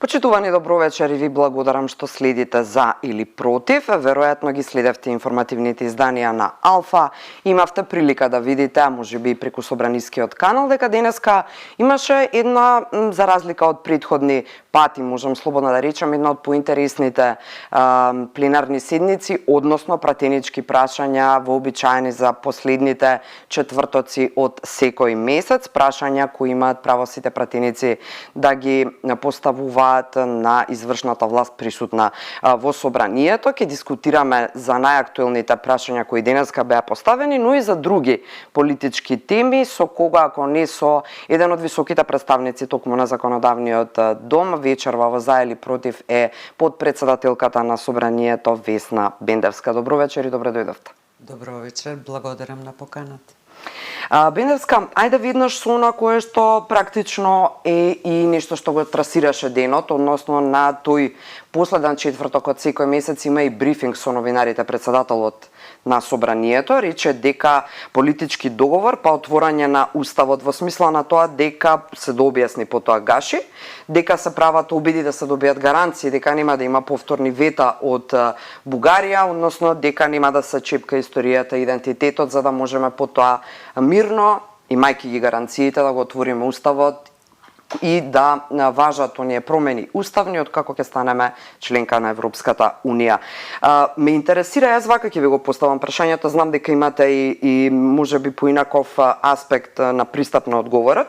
Почитувани добровечер и ви благодарам што следите за или против. Веројатно ги следевте информативните изданија на Алфа. Имавте прилика да видите, а можеби и преку Собранискиот канал, дека денеска имаше една, за разлика од претходни пати, можам слободно да речам, една од поинтересните пленарни седници, односно пратенички прашања вообичаени за последните четвртоци од секој месец, прашања кои имаат право сите пратеници да ги поставуваат на извршната власт присутна во собранието. Ќе дискутираме за најактуелните прашања кои денеска беа поставени, но и за други политички теми, со кога, ако не со еден од високите представници токму на законодавниот дом, вечерва во за или против е подпредседателката на собранието Весна Бендевска. Добро вечер и добре дојдовте. Добро вечер, благодарам на поканата. Бендевска, ајде веднаш со она кое што практично е и нешто што го трасираше денот, односно на тој последен четврток од секој месец има и брифинг со новинарите. Председателот на собранието рече дека политички договор па отворање на уставот во смисла на тоа дека се дообјасни потоа Гаши, дека се прават обиди да се добијат гаранции дека нема да има повторни вета од Бугарија, односно дека нема да се чепка историјата и идентитетот за да можеме потоа мирно, имајќи ги гаранциите, да го отвориме уставот и да важат оние промени уставни од како ќе станеме членка на Европската Унија. Ме интересира, јас вака ќе ви го поставам прашањето, знам дека имате и можеби поинаков аспект на пристап на одговорот.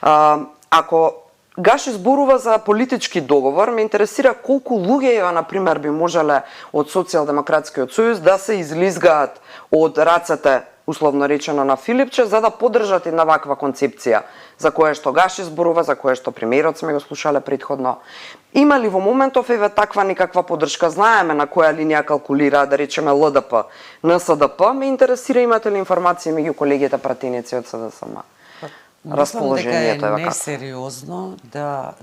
Ако Гаши зборува за политички договор, ме интересира колку луѓе, например, би можеле од Социјалдемократскиот сојуз да се излизгаат од рацете, условно речено, на Филипче, за да поддржат една ваква концепција, за која што Гаши зборува, за која што премиерот сме го слушале претходно. Има ли во моментов еве таква никаква поддршка? Знаеме на која линија калкулира, да речеме ЛДП, НСДП. Ме интересира, имате ли информации меѓу колегите пратеници од СДСМ? Расположението е несериозно да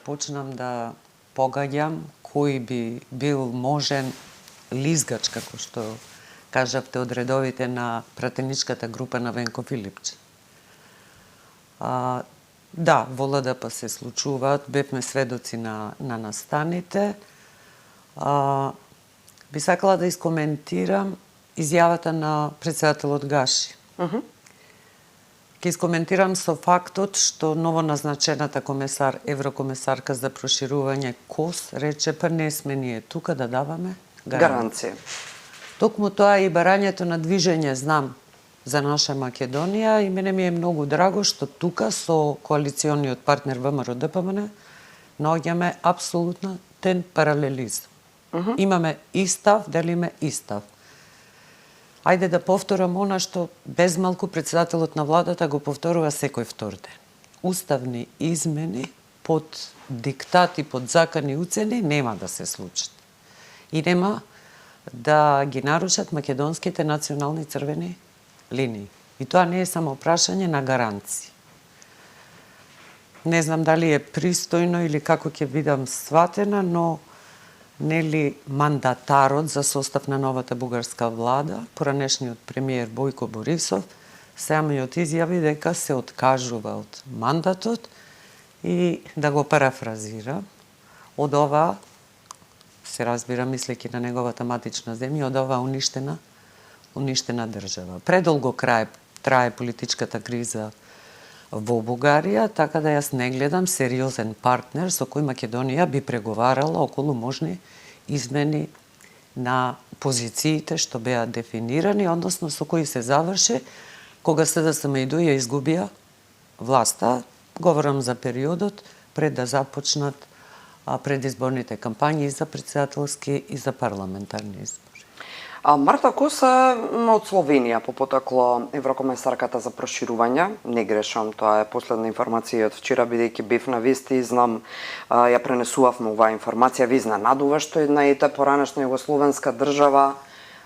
почнам да погаѓам кој би бил можен лизгач, како што кажавте, од редовите на пратеничката група на Венко Филипче. Да, во ЛДП се случуваат, бевме сведоци на настаните. Би сакала да искоментирам изјавата на председателот Гаши. Ке искоментирам со фактот што новоназначената еврокомесарка за проширување Кос рече па не сме ние тука да даваме гаранција. Токму тоа и барањето на движење знам за наша Македонија и мене ми е многу драго што тука со коалициониот партнер ВМРО-ДПМН наоѓаме апсолутен паралелизм. Имаме истав, делиме истав. Ајде да повторам она што безмалку председателот на владата го повторува секој втор ден. Уставни измени под диктати, под закани уцени нема да се случат. И нема да ги нарушат македонските национални црвени линии. И тоа не е само прашање на гаранции. Не знам дали е пристојно или како ќе бидам сватена, но нели мандатарот за состав на новата бугарска влада, поранешниот премиер Бојко Борисов, самиот изјави дека се откажува од мандатот и да го парафразирам, од ова се разбира мислејќи на неговата матична земја, од ова уништена држава. Предолго трае политичката криза во Бугарија, така да јас не гледам сериозен партнер со кој Македонија би преговарала околу можни измени на позициите што беа дефинирани, односно со кои се заврши кога СДСМ и ја изгубија власта. Говорам за периодот пред да започнат предизборните кампањи и за председателски и за парламентарни избори. Марта Кос од Словенија по потекло еврокомесарката за проширување. Не грешам, тоа е последна информација од вчера, бидејќи бев на вести и знам, ја пренесувавме оваа информација. Ви изненадува што една ета поранешна југословенска држава,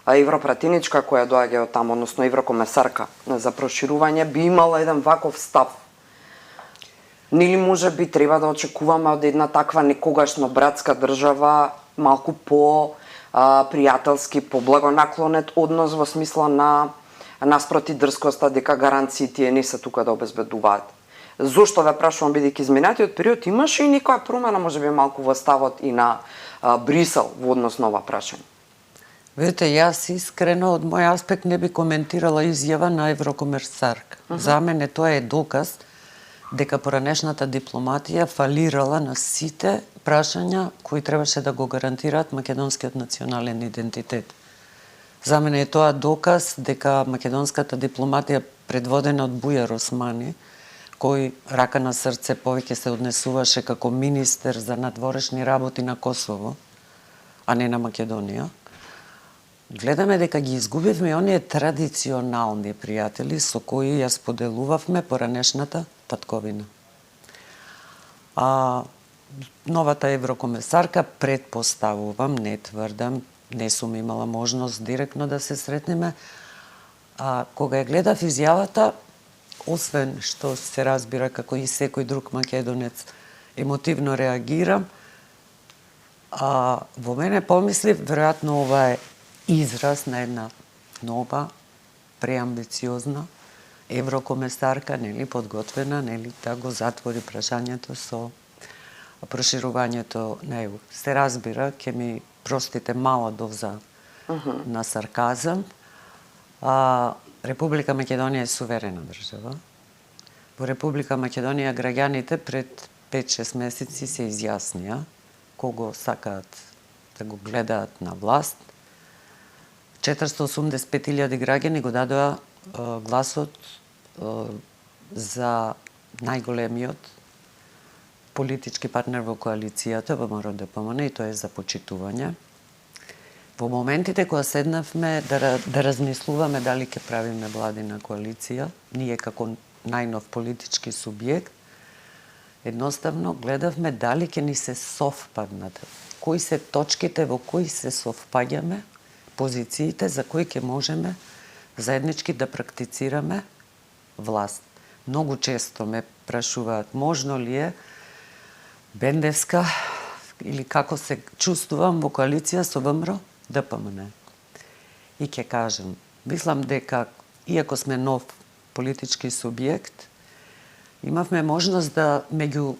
европратеничка која доаѓа од таму, односно еврокомесарка за проширување, би имала еден ваков став? Нели може би треба да очекуваме од една таква некогашно братска држава малку по пријателски, поблагонаклонет однос во смисла на наспроти дрскоста дека гаранциите не се тука да обезбедуваат Зошто ве прашувам, бидејќи изминатиот период имаше и некоја промена, можеби малку во ставот и на Брисел во однос на ова прашање? Видите, јас искрено од мој аспект не би коментирала изјава на еврокомесарка. За мене тоа е доказ дека поранешната дипломатија фалирала на сите прашања кои требаше да го гарантираат македонскиот национален идентитет. За мене е тоа доказ дека македонската дипломатија предводена од Бујар Османи, кој рака на срце повеќе се однесуваше како министер за надворешни работи на Косово, а не на Македонија, гледаме дека ги изгубивме оние традиционални пријатели со кои ја споделувавме поранешната татковина. Новата еврокомесарка, предпоставувам, не тврдам, не сум имала можност директно да се сретнеме, кога ја гледав изјавата, освен што се разбира како и секој друг македонец емотивно реагирам, во мене помислив, веројатно ова е израз на една нова, преамбициозна еврокомесарка, нели, подготвена, нели, да го затвори прашањето со проширувањето на ЕУ. Се разбира, ќе ми простите мала доза на сарказам. Република Македонија е суверена држава. Во Република Македонија граѓаните пред 5-6 месеци се изјаснија кого сакаат да го гледаат на власт. 485.000 граѓани го дадоа гласот за најголемиот политички партнер во коалицијата, ВМРО ДПМН, и тоа е за почитување. Во моментите кога седнавме да размислуваме дали ќе правиме владина коалиција, ние како најнов политички субјект, едноставно гледавме дали ќе ни се совпаднат, кои се точките во кои се совпаѓаме, позициите за кои ќе можеме заеднички да практицираме власт. Многу често ме прашуваат можно ли е Бендевска или како се чувствувам во коалиција со ВМРО ДПМН. И ќе кажам, мислам дека иако сме нов политички субјект, имавме можност да меѓу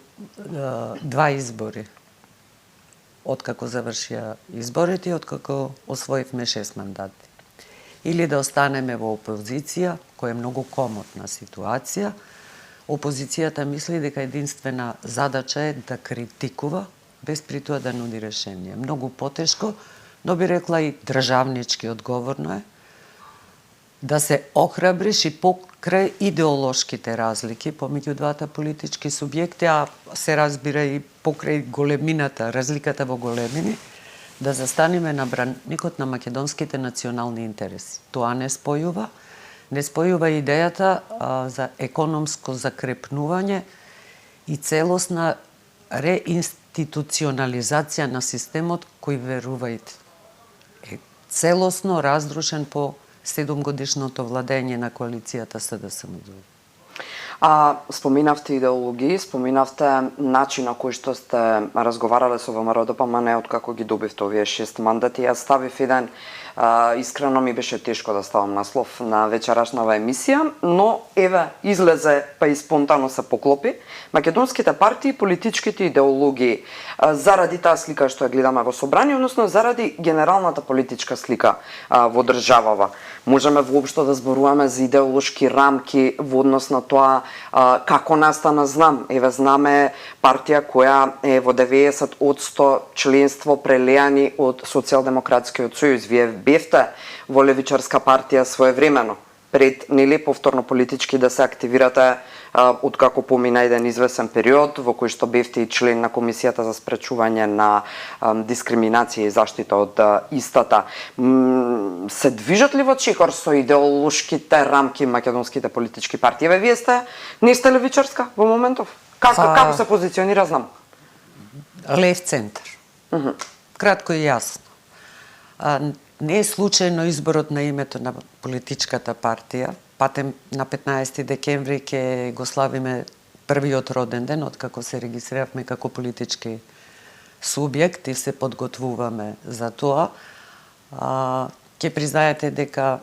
два избори, откако завршија изборите и откако освоивме 6 мандати. Или да останеме во опозиција, која е многу комотна ситуација. Опозицијата мисли дека единствена задача е да критикува, без при тоа да нуди решение. Многу потешко, но би рекла и државнички одговорно е да се охрабриш и покрај идеолошките разлики помеѓу двата политички субјекти, а се разбира и покрај големината, разликата во големини, да застанеме на браникот на македонските национални интереси. Тоа не спојува идејата за економско закрепнување и целосна реинституционализација на системот кој, верувајте, е целосно разрушен по 7-годишното владење на коалицијата СДСМ. Споминавте идеологии, споминавте начин на кој што сте разговарале со ВМРО ДПМН откако ги добивте овие 6 мандати. Јас ставив еден, искрено ми беше тешко да ставам наслов на вечерашнава емисија, но еве излезе па и спонтано се поклопи. Македонските партии, политичките идеологии, заради таа слика што ја гледаме во собрание, односно заради генералната политичка слика во државава. Можеме воопшто да зборуваме за идеолошки рамки во однос на тоа како настана знам. Еве знаме партија која е во 90% членство прелеани од Социјалдемократскиот сојуз. Вие бевте во левичарска партија своевремено, пред нели повторно политички да се активирате откако помина еден извесен период во кој што бевте и член на Комисијата за спречување на дискриминација и заштита од истата. Се движат ли во чекор со идеолошките рамки македонските политички партии? Вие не сте левичарска во моментов? Како се позиционира, знам? Лев центар. Кратко и јасно. Не е случајно изборот на името на политичката партија. Патем на 15 декември ќе го славиме првиот роден ден откако се регистриравме како политички субјект и се подготвуваме за тоа. Ќе признаете дека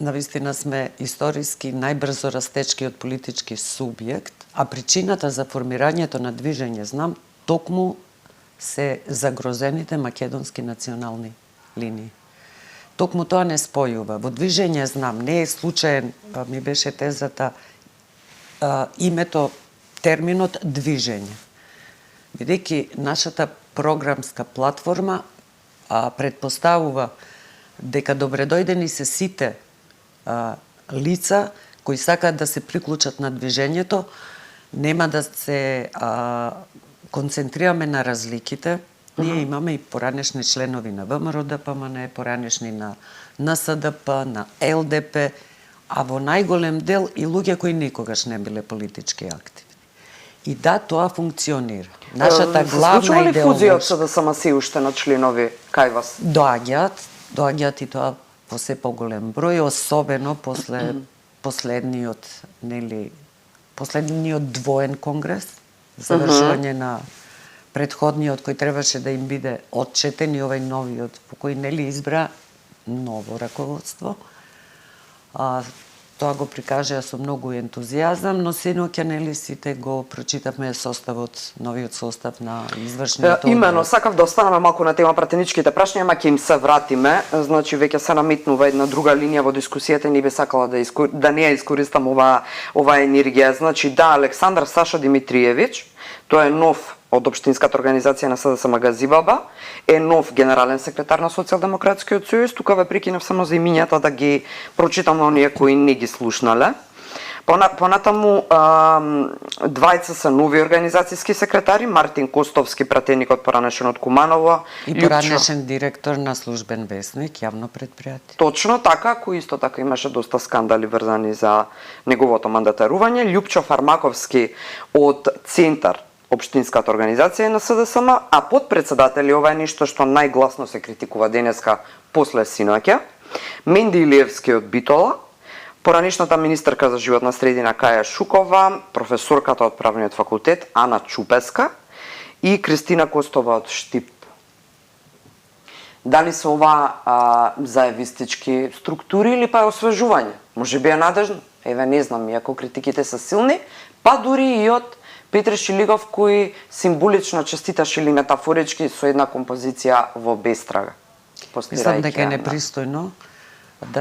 навистина сме историски најбрзо растечкиот политички субјект, а причината за формирањето на движење Знам токму се загрозените македонски национални линии. Токму тоа не спојува. Во движење Знам не е случаен, ми беше тезата, името, терминот движење. Бидејќи нашата програмска платформа предпоставува дека добредојдени се сите лица кои сакаат да се приклучат на движењето, нема да се концентрираме на разликите. Ние имаме и поранешни членови на ВМРО ДПМН, поранешни на НСДП, на ЛДП, а во најголем дел и луѓе кои никогаш не биле политички активни. И да, тоа функционира. Нашата главна случува ли идеологија... фузија од СДСМ си уште на членови кај вас? Доаѓаат и тоа во се поголем број, особено после последниот двоен конгрес, завршување на предходниот кој требаше да им биде отчетен и овој новиот по кој избра ново раководство. Тоа го прикажа со многу ентузијазам, но синоќа сите го прочитавме составот, новиот состав на извршниот одбор. Имено, сакав да останеме малку на тема пратеничките прашања, ама ќе им се вратиме. Значи, веќе се наметнува една друга линија во дискусијата и не би сакала да не ја искористам ова енергија. Значи, да, Александар Саша Димитриевиќ, тој е нов од Општинската организација на СДСМ Газибаба, е нов генерален секретар на Социјалдемократскиот сојуз. Тука ве прекинав само за имињата да ги прочитам на оние кои не ги слушнале. Понатаму, двајца се нови организацијски секретари, Мартин Костовски, пратеник од поранешен од Куманово. И поранешен директор на службен весник, јавно предпријатие. Точно така, кој исто така имаше доста скандали врзани за неговото мандатарување. Љупчо Фармаковски од Центар, Општинската организација на СДСМ, а подпредседатели, ова е нешто што најгласно се критикува денеска после синоќа, Менди Илиевски од Битола, поранешната министерка за животна средина Каја Шукова, професорката од правниот факултет Ана Чупеска и Кристина Костова од Штип. Дали се ова заевистички структури или па е освежување? Може би е надежно? Еве, не знам, иако критиките се силни, па дури и од Петре Шилигов, кој символично честиташе или метафорички со една композиција во Бестрага. Мислам дека е непристојно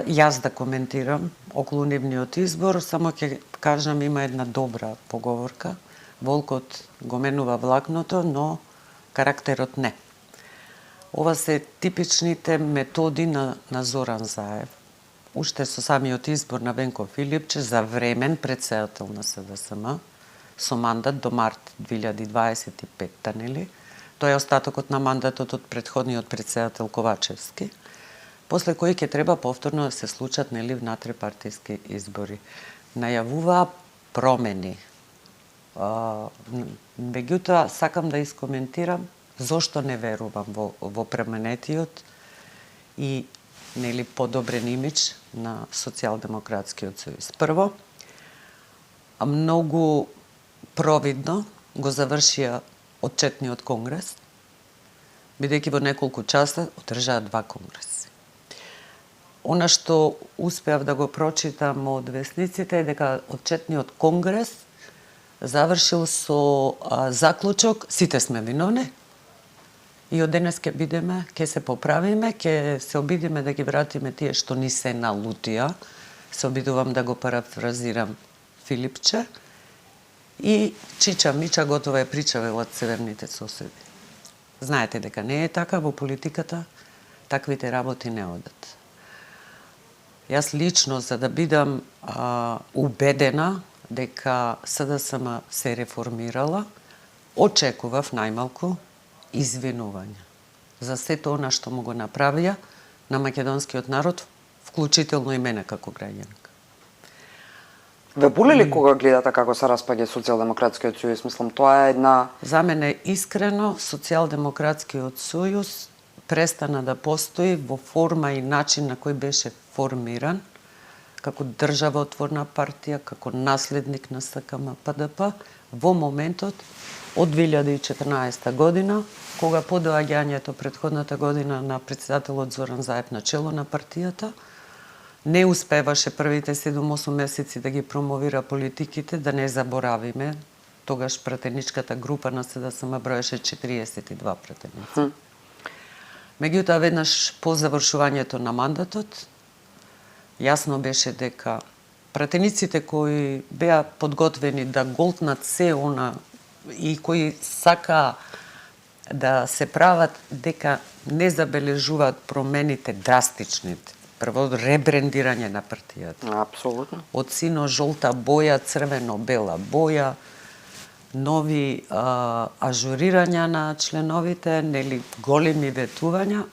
јас да коментирам околу нивниот избор, само ќе кажам има една добра поговорка. Волкот го менува влакното, но карактерот не. Ова се типичните методи на Зоран Заев. Уште со самиот избор на Венко Филипче за времен претседател на СДСМ, со мандат до март 2025-та, нели? Тоа е остатокот на мандатот од претходниот претседател Ковачевски, после кој ќе треба повторно да се случат, нели, внатре-партиски избори. Најавуваа промени. Меѓутоа, сакам да искоментирам зошто не верувам во пременетиот и, нели, подобрен имидж на Социјалдемократскиот сојуз. Прво, многу провидно го завршија отчетниот конгрес, бидејќи во неколку часа одржаа 2 конгреси. Она што успеав да го прочитам од весниците е дека отчетниот конгрес завршил со заклучок сите сме виновни и од денес ќе бидеме, ќе се поправиме, ќе се обидиме да ги вратиме тие што ни се налутија. Се обидувам да го парафразирам Филипче. И чича мича готова е прича, велат северните соседи. Знаете дека не е така во политиката, таквите работи не одат. Јас лично, за да бидам убедена дека СДСМ се реформирала, очекував најмалку извинување за сето она што му го направија на македонскиот народ, вклучително и мене како граѓанка. Ве боли ли кога гледате како се распаѓа Социјалдемократскиот сојуз? Мислам, тоа е една... За мене искрено, Социјалдемократскиот сојуз престана да постои во форма и начин на кој беше формиран, како државотворна партија, како наследник на СКМ ПДП, во моментот од 2014 година, кога по доаѓањето предходната година на претседателот Зоран Заев на чело на партијата, Не успеваше првите 7-8 месеци да ги промовира политиките, да не заборавиме. Тогаш пратеничката група на СДСМ броеше 42 пратеници. Меѓутоа, веднаш по завршувањето на мандатот, јасно беше дека пратениците кои беа подготвени да голтнат се она и кои сака да се прават дека не забележуваат промените драстичните. Прво ребрендирање на партијата. Апсолутно. Од сино-жолта боја, црвено-бела боја, нови ажурирања на членовите, нели големи ветувања.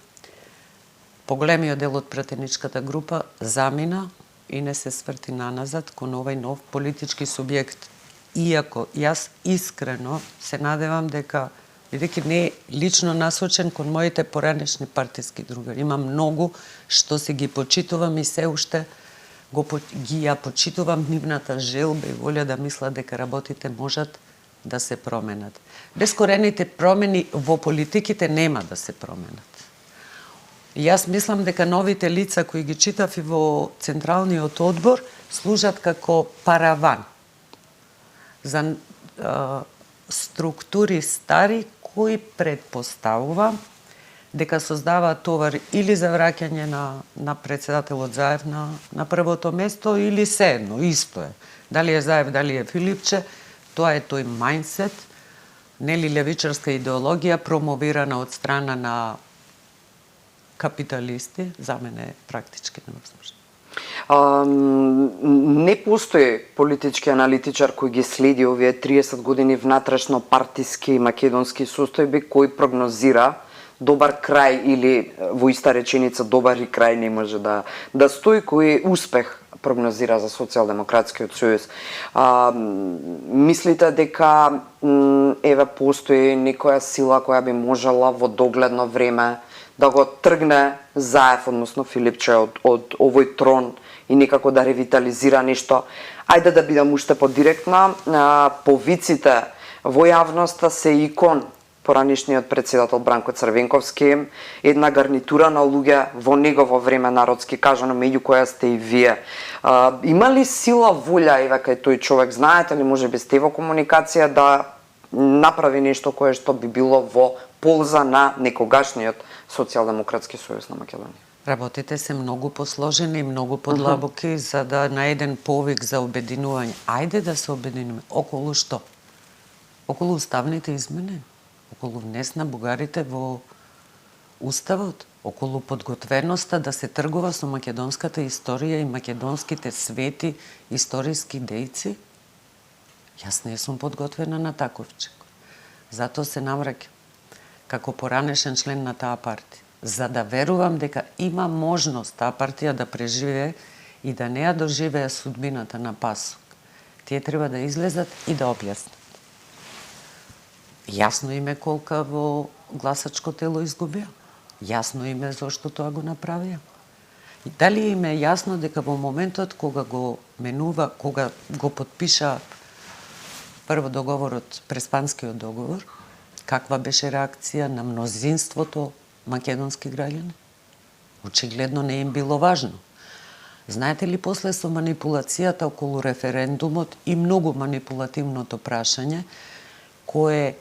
Поголемиот дел од пратеничката група замина и не се сврти наназад кон овој нов политички субјект. Иако јас искрено се надевам дека, бидејќи не е лично насочен кон моите поранешни партиски другари, има многу што се ги почитувам и се уште ги ја почитувам нивната желба и волја да мислат дека работите можат да се променат. Бескорените промени во политиките нема да се променат. Јас мислам дека новите лица кои ги читав и во Централниот одбор служат како параван за структури стари кои предпоставува дека создаваат товар или за враќање на председателот Заев на првото место или седно, исто е. Дали е Заев, дали е Филипче, тоа е тој мајндсет, нели левичарска идеологија промовирана од страна на капиталисти, за мене е практички невозможно. Не постои политички аналитичар кој ги следи овие 30 години внатрешно партиски македонски состојби кој прогнозира добар крај или во иста реченица добар и крај не може да стои, кој успех прогнозира за Социјалдемократскиот сојуз. Мислите дека еве постои некоја сила која би можела во догледно време да го тргне Заев, односно Филипче, од овој трон и некако да ревитализира нешто? Ајде да бидам уште подиректна, повиците во јавноста се и кон поранишниот председател Бранко Црвенковски, една гарнитура на луѓе во негово време, народски кажано, меѓу која сте и вие. Има ли сила, волја, еве кај тој човек, знаете ли, можеби сте во комуникација, да направи нешто кое што би било во полза на некогашниот Социјалдемократски сојуз на Македонија? Работите се многу посложени и многу подлабоки за да на еден повик за обединување. Ајде да се обединиме. Околу што? Околу уставните измени? Околу внес на бугарите во Уставот? Околу подготвеноста да се тргува со македонската историја и македонските свети историски дејци? Јас не сум подготвена на таковчек. Затоа се навраќам како поранешен член на таа партија, за да верувам дека има можност таа партија да преживее и да не ја доживее судбината на пасок. Тие треба да излезат и да објаснат. Јасно им е колка во гласачко тело изгубија. Јасно им е зошто тоа го направија. И дали им е јасно дека во моментот кога го менува, кога го подпиша прво договорот, Преспанскиот договор, каква беше реакција на мнозинството македонски граѓани? Очигледно не им било важно. Знаете ли, после со манипулацијата околу референдумот и многу манипулативното прашање, кое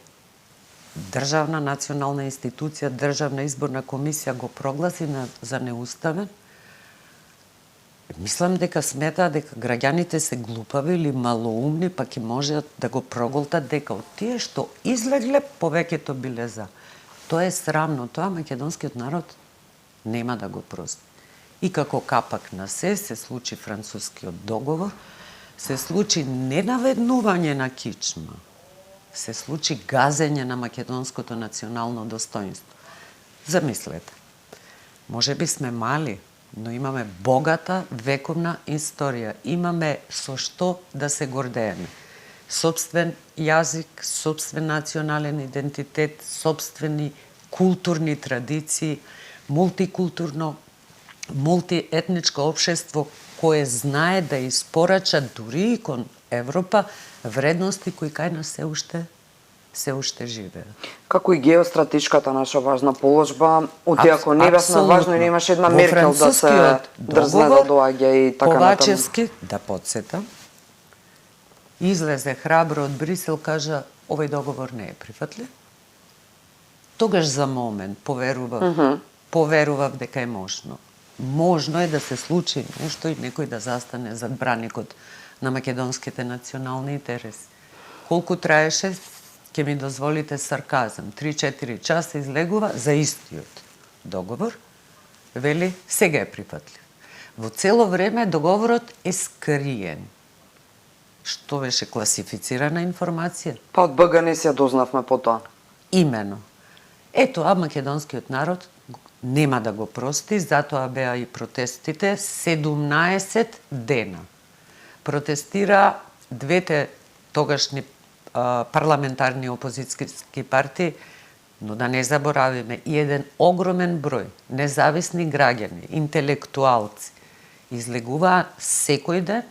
државна национална институција, државна изборна комисија го прогласи за неуставен, мислам дека сметаа дека граѓаните се глупави или малоумни, па ќе можат да го проголтат дека од тие што излегле, повеќето биле за. Тоа е срамно, тоа македонскиот народ нема да го прости. И како капак на се случи францускиот договор, се случи ненаведнување на кичма, се случи газење на македонското национално достоинство. Замислете, можеби сме мали, но имаме богата вековна историја. Имаме со што да се гордееме. Сопствен јазик, сопствен национален идентитет, сопствени културни традиции, мултикултурно, мултиетничко општество кое знае да испорача дури и кон Европа вредности кои кај нас се уште се уште живеат. Како и геостратешката наша важна положба, ако не бевме важно и не имаше една Меркел да се дрзне да доаѓа и така натаму. Ковачевски, да подсетам, излезе храбро од Брисел, кажа овој договор не е прифатлив. Тогаш за момент поверував дека е можно. Можно е да се случи нешто и некој да застане зад браникот на македонските национални интереси. Колку траеше, ќе ми дозволите сарказам, 3-4 часа излегува за истиот договор, вели сега е прифатлив. Во цело време договорот е скриен. Што беше класифицирана информација? Па од БГН се дознавме по тоа. Имено. Ето, а македонскиот народ нема да го прости, затоа беа и протестите 17 дена. Протестира двете тогашни парламентарни опозицијски партии, но да не заборавиме и еден огромен број независни граѓани, интелектуалци, излегуваат секој ден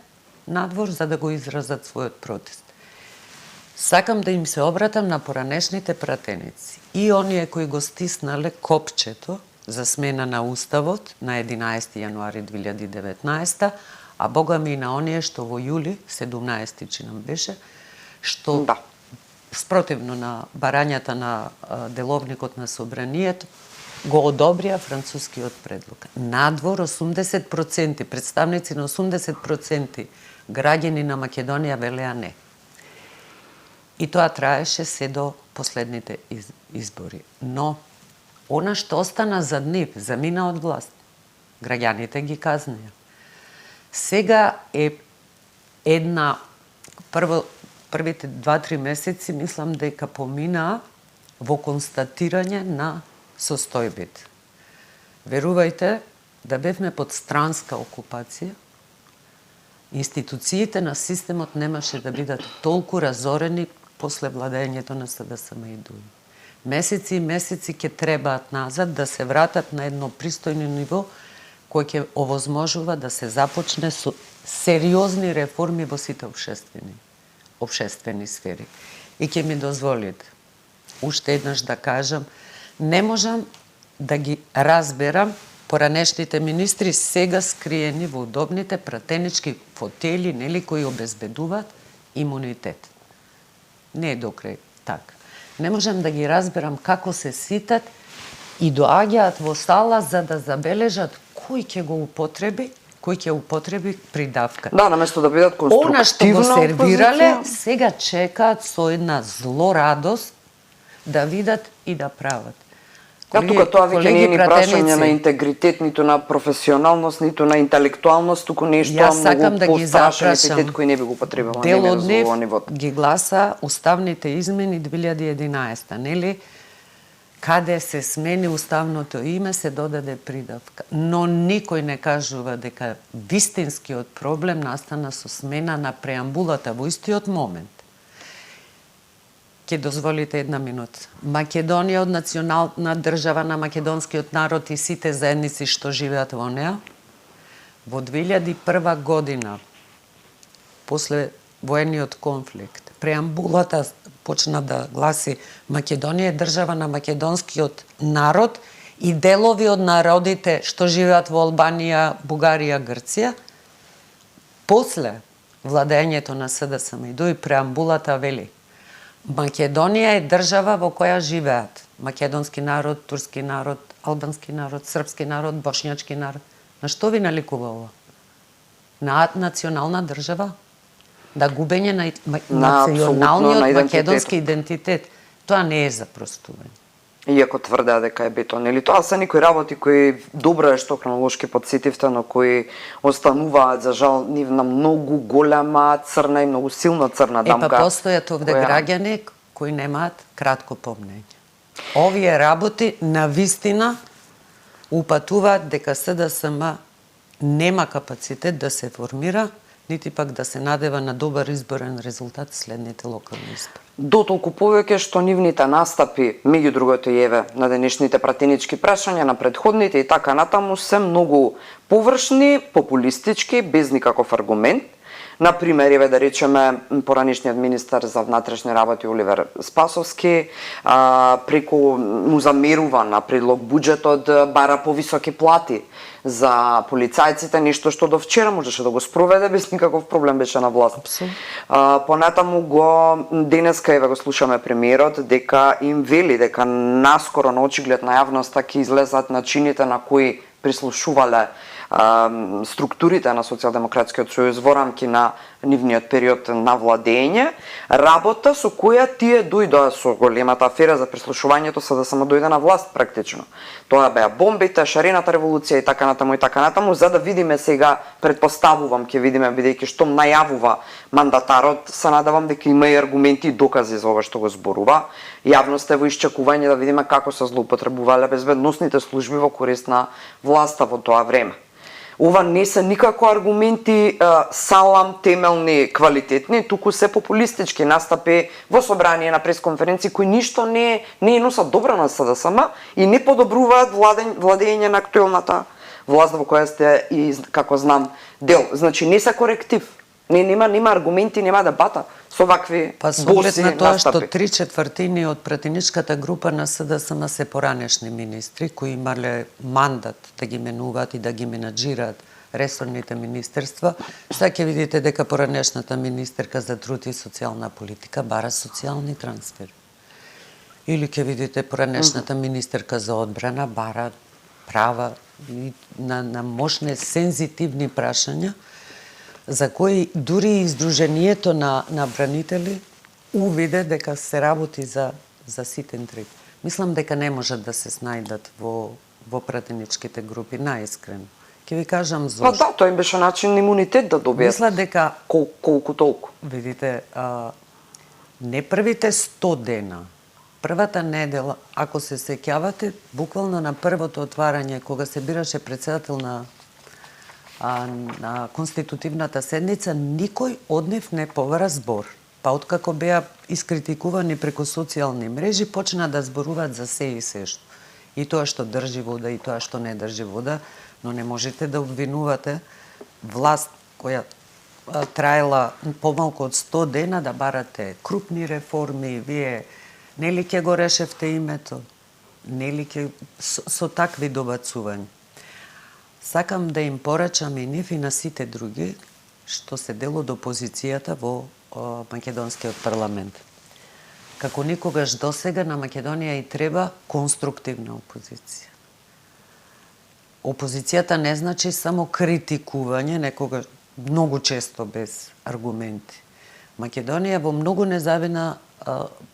надвор за да го изразат својот протест. Сакам да им се обратам на поранешните пратеници и оние кои го стиснале копчето за смена на Уставот на 11 јануари 2019, а богами и на оние што во јули, 17 чинам беше, што спротивно на барањата на деловникот на собранието, го одобрија францускиот предлог. Надвор 80%, представници на 80% граѓани на Македонија велеа не. И тоа траеше се до последните избори. Но, она што остана за нив, замина од власт, граѓаните ги казнеа. Сега е една, првите 2-3 месеци, мислам дека поминаа во констатирање на состојбите. Верувајте, да бевме под странска окупација, институциите на системот немаше да бидат толку разорени после владењето на СДСМ и ДУИ. Месеци и месеци ќе требаат назад да се вратат на едно пристојно ниво кој ќе овозможува да се започне со сериозни реформи во сите општествени сфери. И ќе ми дозволите уште еднаш да кажам, не можам да ги разберам поранешните министри сега скриени во удобните пратенички фотели, нели, кои обезбедуваат имунитет. Не е докрај така. Не можам да ги разберам како се ситат и доаѓаат во сала за да забележат кој ќе го употреби придавка. Да, наместо да бидат конструктивна Она што го сервирале, сега чекаат со една злорадост да видат и да прават. Тука тоа веќе не е ни прашање на интегритет, ниту на професионалност, ниту на интелектуалност, туку нешто многу пострашен епитет кој не би го потребала. Дел од нив ги гласа уставните измени 2011, нели? Каде се смени уставното име, се додаде придавка. Но никој не кажува дека вистинскиот проблем настана со смена на преамбулата во истиот момент. Ке дозволите една минута. Македонија од национална држава на македонскиот народ и сите заедници што живеат во неа, во 2001 година, после воениот конфликт, преамбулата почна да гласи Македонија е држава на македонскиот народ и делови од народите што живеат во Албанија, Бугарија, Грција. После владењето на СДСМ и ДУИ преамбулата вели Македонија е држава во која живеат македонски народ, турски народ, албански народ, српски народ, бошњачки народ. На што ви наликува ова? На национална држава? Да губење на националниот македонски идентитет. Тоа не е за простување. Иако тврдеа дека е бето, нели? Тоа се некои работи кои добро е што хронолошки подсетивте, но кои остануваат за жал нивна многу голема црна и многу силна црна дамка. Па постојат овде граѓани кои немаат кратко помнење. Овие работи на вистина упатуваат дека СДСМ нема капацитет да се формира, нити пак да се надева на добар изборен резултат следните локални избори. Дотолку повеќе што нивните настапи, меѓу другото и еве, на денешните пратенички прашања, на предходните и така натаму, се многу површни, популистички, без никаков аргумент. Например, еве да речеме поранешниот министар за внатрешни работи Оливер Спасовски преку му замерува на предлог буџетот бара повисоки плати за полицајците, нешто што до вчера можеше да го спроведе без никаков проблем, беше на власт. Понатаму денеска еве го слушаме премиерот дека им вели дека наскоро на очиглед на јавноста ќе излезат начините на кои прислушувале структурите на Социјалдемократскиот сојуз во рамки на нивниот период на владење, работа со која тие дојдоа со големата афера за прислушувањето за да само дојде на власт практично. Тоа беа бомбите, шарената револуција и така натаму, за да видиме сега, предпоставувам ќе видиме бидејќи што најавува мандатарот, се надевам дека има и аргументи и докази за ова што го зборува. Јавноста е во исчекување да видиме како се злоупотребувале безбедносните служби во корист на власта во тоа време. Ова не се никако аргументи салам, темелни, квалитетни, туку се популистички настапи во собрание на пресконференции кои ништо не носат добро на СДСМ и не подобруваат владење на актуелната власт во која сте и како знам дел. Значи не се коректив. Нема аргументи, нема дебата со вакви боси на тоа што настапи. 3/4 од пратеничката група на СДСМ се поранешни министри кои имале мандат да ги менуваат и да ги менаџираат ресорните министерства. Сега ќе видите дека поранешната министерка за труд и социјална политика бара социјални трансфери. Или ќе видите поранешната министерка за одбрана бара права на мощни сензитивни прашања за кои дури и Издруженијето на бранители увиде дека се работи за ситен трик. Мислам дека не можат да се снајдат во пратеничките групи, наискрено. Ќе ви кажам зошто. Па да, тоа им беше начин имунитет да добијат. Мисла дека колку толку. Видите, не првите 100 дена, првата недела, ако се сеќавате, буквално на првото отварање, кога се бираше председател на конститутивната седница, никој од нив не повара збор. Па откако беа искритикувани преку социјални мрежи, почна да зборуваат за се и сешто. И тоа што држи вода, и тоа што не држи вода, но не можете да обвинувате власт која траела помалку од 100 дена да барате крупни реформи, вие нели ќе го решевте името, нели ќе со такви добацувања. Сакам да им порачам и нив и на сите други што се дел од опозицијата во македонскиот парламент. Како никогаш досега на Македонија и треба конструктивна опозиција. Опозицијата не значи само критикување, некогаш многу често без аргументи. Македонија во многу незавидна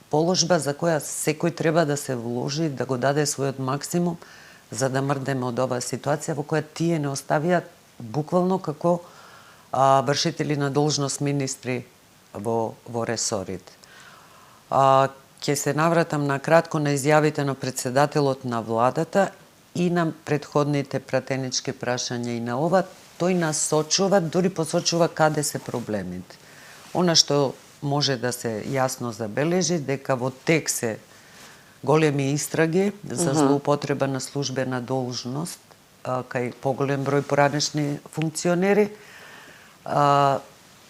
положба за која секој треба да се вложи, да го даде својот максимум за да мрдеме од оваа ситуација во која тие не оставија буквално како вршители на должност министри во ресорите. Ќе се навратам на кратко на изјавите на председателот на владата и на предходните пратенички прашања и на ова, тој насочува, дури посочува каде се проблемите. Она што може да се јасно забележи дека во тек се големи истраги за злоупотреба на службена должност кај поголем број поранешни функционери.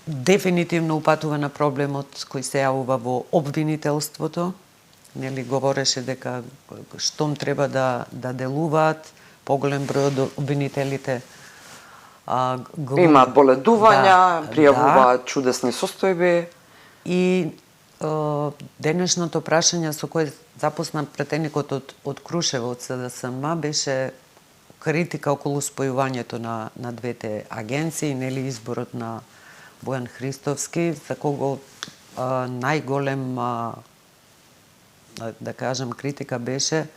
Дефинитивно упатува на проблемот кој се јавува во обвинителството. Нели говореше дека штом треба да делуваат, поголем број од обвинителите имаат боледувања, пријавуваат чудесни состојби. И денешното прашање со кое запозна пратеникот од Крушево од СДСМ беше критика околу спојувањето на двете агенции, нели изборот на Бојан Христовски, за кого најголем да кажам критика беше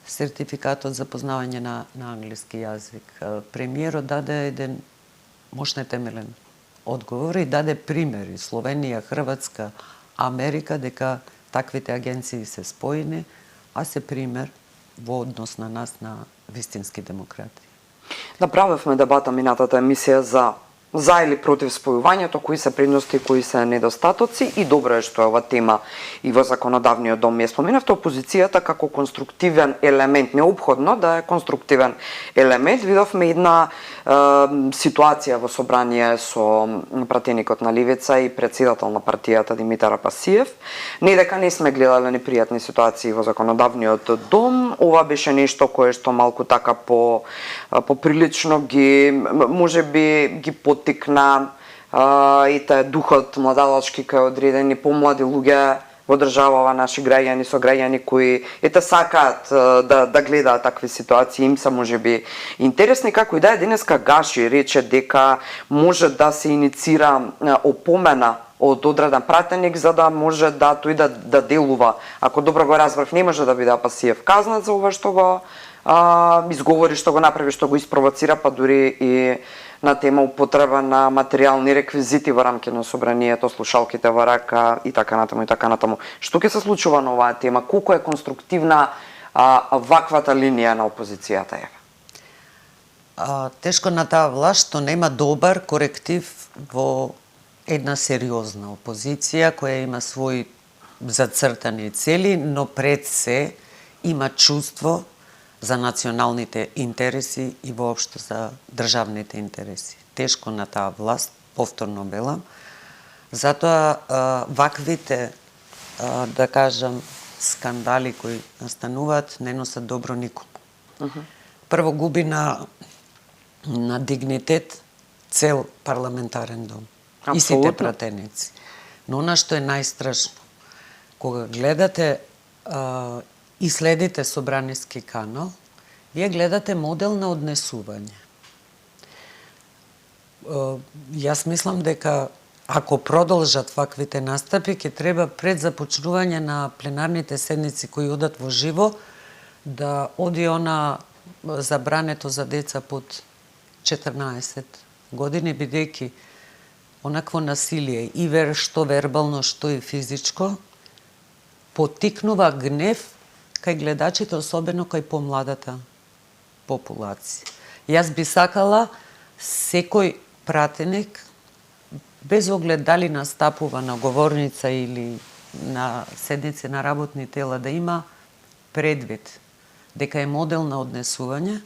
сертификатот за познавање на англиски јазик. Премиерот даде еден мощен темелен одговор и даде примери Словенија, Хрватска, Америка дека таквите агенции се споени, а се пример во однос на нас на вистински демократи. Направивме дебата минатата емисија за за или против спојувањето, кои се предности, кои се недостатоци, и добро е што е ова тема и во законодавниот дом ја споменавте опозицијата како конструктивен елемент, неопходно да е конструктивен елемент. Видовме една ситуација во собрание со пратеникот на Левица и председател на партијата Димитар Апасиев. Не дека не сме гледале непријатни ситуации во законодавниот дом, ова беше нешто кое што малку така поприлично ги можеби ги поттикна и тај духот младалачки кај одредени помлади луѓе во државава, наши граѓани, сограѓани кои сакаат да гледаат такви ситуации, им се можеби интересни. Како и да е, денеска Гаши рече дека може да се иницира опомена од одреден пратеник за да може да тој да делува. Ако добро го разбрав, не може да биде Апасиев казнат за ова што го изговори, што го направи, што го испровоцира, па дури и на тема употреба на материјални реквизити во рамки на собранието, слушалките во рака и така натаму и така натаму. Што ќе се случува на оваа тема? Колку е конструктивна ваквата линија на опозицијата е? Тешко на таа власт што нема добар коректив во една сериозна опозиција која има своји зацртани цели, но пред се има чувство за националните интереси и воопшто за државните интереси. Тешко на таа власт, повторно велам. Затоа ваквите, да кажам, скандали кои настануваат не носат добро никому. Прво губи на дигнитет цел парламентарен дом. Апсолутно. И сите пратеници. Но она што е најстрашно, кога гледате и следите собраниски канал, вие гледате модел на однесување. Јас мислам дека ако продолжат ваквите настапи, ќе треба пред започнување на пленарните седници кои одат во живо, да оди она забрането за деца под 14 години, бидејќи онакво насилие, и што вербално, што и физичко, поттикнува гнев кај гледачите, особено кај помладата популација. Јас би сакала секој пратеник, без оглед дали настапува на говорница или на седници на работни тела, да има предвид дека е модел на однесување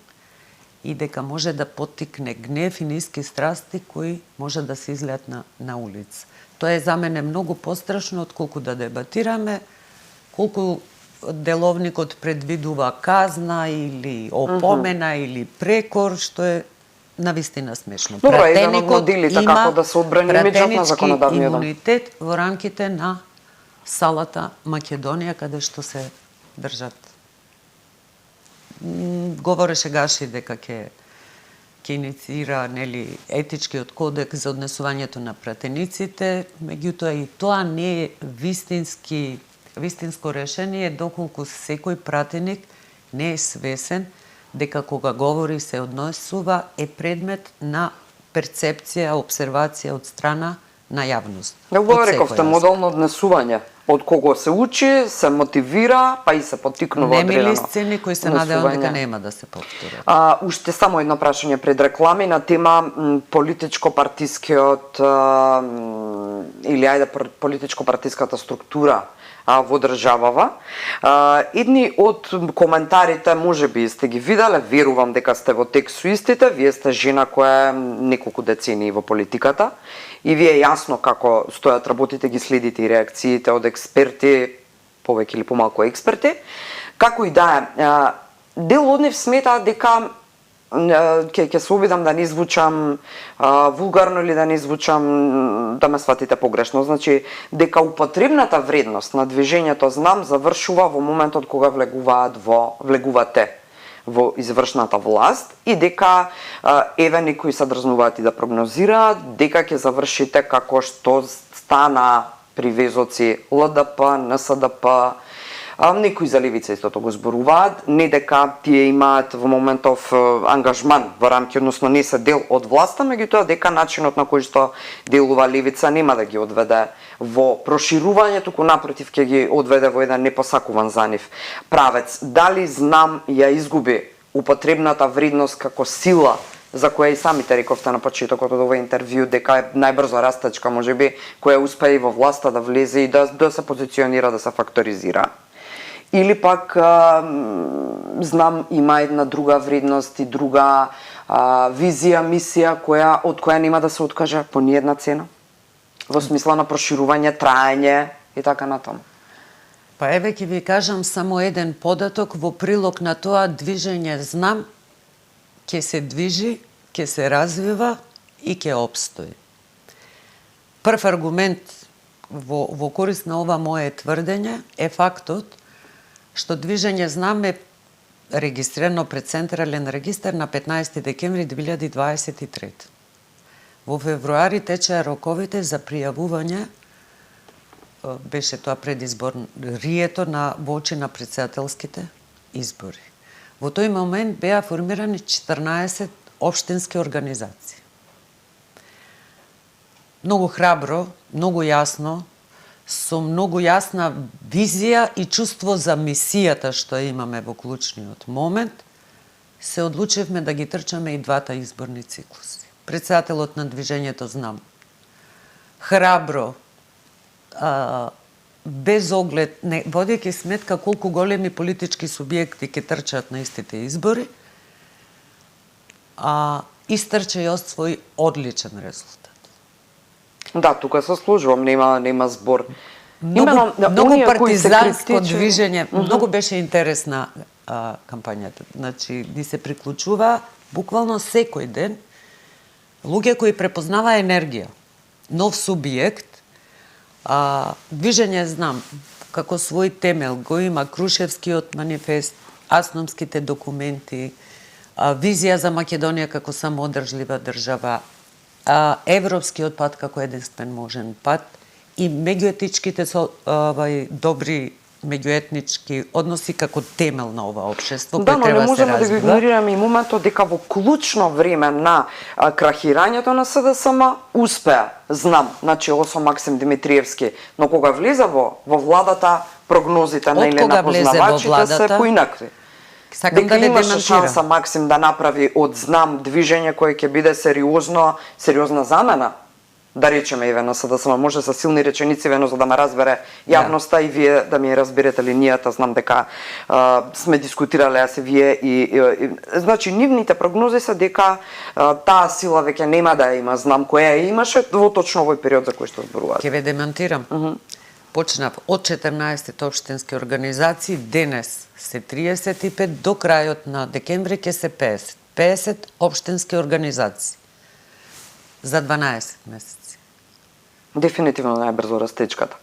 и дека може да поттикне гнев и ниски страсти кои може да се излеат на улица. Тоа е за мене многу пострашно отколку да дебатираме колку деловникот предвидува казна или опомена или прекор, што е навистина смешно. Добро, еден од моделите како да се одбрани имиджот на законодавниот дом. Имунитет во рамките на салата Македонија, каде што се држат. Говореше Гаши дека ќе инициира етичкиот кодекс за однесувањето на пратениците, меѓутоа и тоа не е вистинско решение доколку секој пратеник не е свесен дека кога говори се однесува е предмет на перцепција, обсервација од страна на јавност. Го рековте модел на однесување. Од кого се учи, се мотивира, па и се поттикнува одредено. Немили сцени кои се надевам дека нема да се повторат. Уште само едно прашање пред реклами на тема политичко-партискиот или политичко-партиската структура во државава. Едни од коментарите можеби сте ги виделе, верувам дека сте во тек со истите, вие сте жена која е неколку децении во политиката и вие јасно како стојат работите, ги следите и реакциите од експерти, повеќе или помалку експерти. Како и да е, дел од нив сметаат дека ќе се обидам да не звучам вулгарно или да не звучам, да ме сватите погрешно, значи дека употребната вредност на движењето Знам завршува во моментот кога влегувате во извршната власт и дека еве некои се дрзнуваат и да прогнозираат дека ќе завршите како што стана при везоци ЛДП, НСДП, некои за левица истото го зборуваат, не дека тие имаат во моментов ангажман во рамки, односно не се дел од власта, меѓутоа дека начинот на кој што делува левица нема да ги одведе во проширување, туку напротив ќе ги одведе во еден непосакуван за нив правец. Дали Знам ја изгуби употребната вредност како сила за која и самите рековте на почетокот од овој интервју дека е најбрзо растачка, можеби, која успее и во власта да влезе и да се позиционира, да се факторизира. Или пак, знам, има една друга вредност и друга визија, мисија, од која нема да се откаже по ниедна цена? Во смисла на проширување, траење и така натаму. Па еве ќе ви кажам само еден податок во прилог на тоа движење знам, ќе се движи, ќе се развива и ќе обстои. Прв аргумент во корист на ова мое тврдење е фактот што движење знам е регистрирано пред Централен регистар на 15 декември 2023. Во февруари течеа роковите за пријавување, беше тоа предизборието во очи на претседателските избори. Во тој момент беа формирани 14 општински организации. Многу храбро, многу јасно, со многу јасна визија и чувство за мисијата што имаме во клучниот момент, се одлучивме да ги трчаме и двата изборни циклуси. Претседателот на движењето знам. Храбро, без оглед, водејќи сметка колку големи политички субјекти ќе трчат на истите избори, истрча и освои одличен резултат. Да, тука се служувам, нема збор. Многу партизанско движење, многу беше интересна кампањата. Значи, ни се приклучува буквално секој ден луѓе кои препознава енергија, нов субјект. Движење знам како свој темел го има Крушевскиот манифест, Асномските документи, визија за Македонија како самоодржлива држава, Европскиот пат како единствен можен пат и меѓуетничките добри меѓуетнички односи како темел на ова општество кој треба да се развива. Да, но не можеме да го игнорираме и моментот дека во клучно време на крахирањето на СДСМ успеа, знам, значи Осо Максим Димитриевски, но кога влезе во владата, прогнозите на или на познавачите се поинакви. Сакам да не имаше шанса Максим да направи од знам движење кое ќе биде сериозна замена, да речеме и на СДСМ, може со силни реченици вено за да ме разбере јавноста и вие да ми ја разберете линијата, знам дека сме дискутирале јас и вие и значи нивните прогнози се дека таа сила веќе нема да ја има, знам која ја имаше во точно овој период за кој што зборувате. Ќе ве демантирам. Почнав од 14 општински организации, денес се 35, до крајот на декември ќе се 50. 50 општински организации за 12 месеци. Дефинитивно најбрзо растечката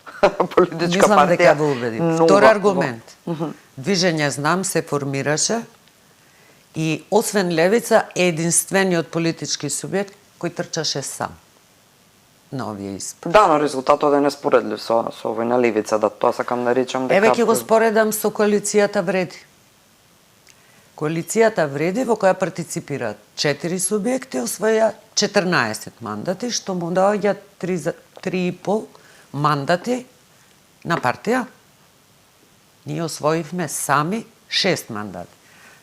политичка партија. Мислам дека ве убедив. Втор аргумент. Движење знам се формираше и освен Левица е единствениот политички субјект кој трчаше сам на овие избори. Да, но резултатот е неспоредлив со овој на Левица, да тоа сакам да речам дека... Еве ќе го споредам со коалицијата Вреди. Коалицијата Вреди во која партиципираат 4 субјекти освоја 14 мандати, што му доаѓа 3,5 мандати на партија. Ние освоивме сами 6 мандати.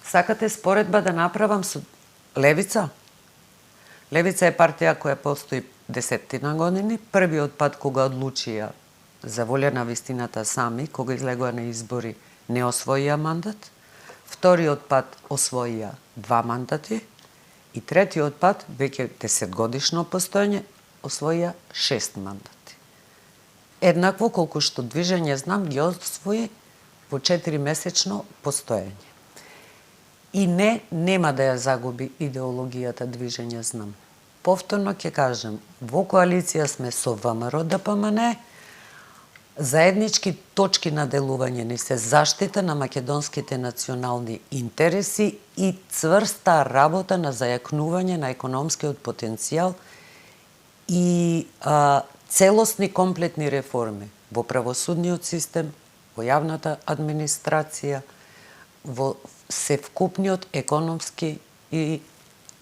Сакате споредба да направам со Левица? Левица е партија која постои 10 години. Првиот пат кога одлучија за волја на вистината сами, кога излегоа на избори, не освоија мандат. Вториот пат освоија 2 мандати и третиот пат, веќе 10 годишно постоење, освоија 6 мандати. Еднакво колку што движење знам ги освои во 4 месечно постоење. И нема да ја загуби идеологијата движење знам. Повторно ќе кажем, во коалиција сме со ВМРО ДПМН, заеднички точки на делување ни се заштита на македонските национални интереси и цврста работа на зајакнување на економскиот потенцијал и целосни комплетни реформи во правосудниот систем, во јавната администрација, во севкупниот економски и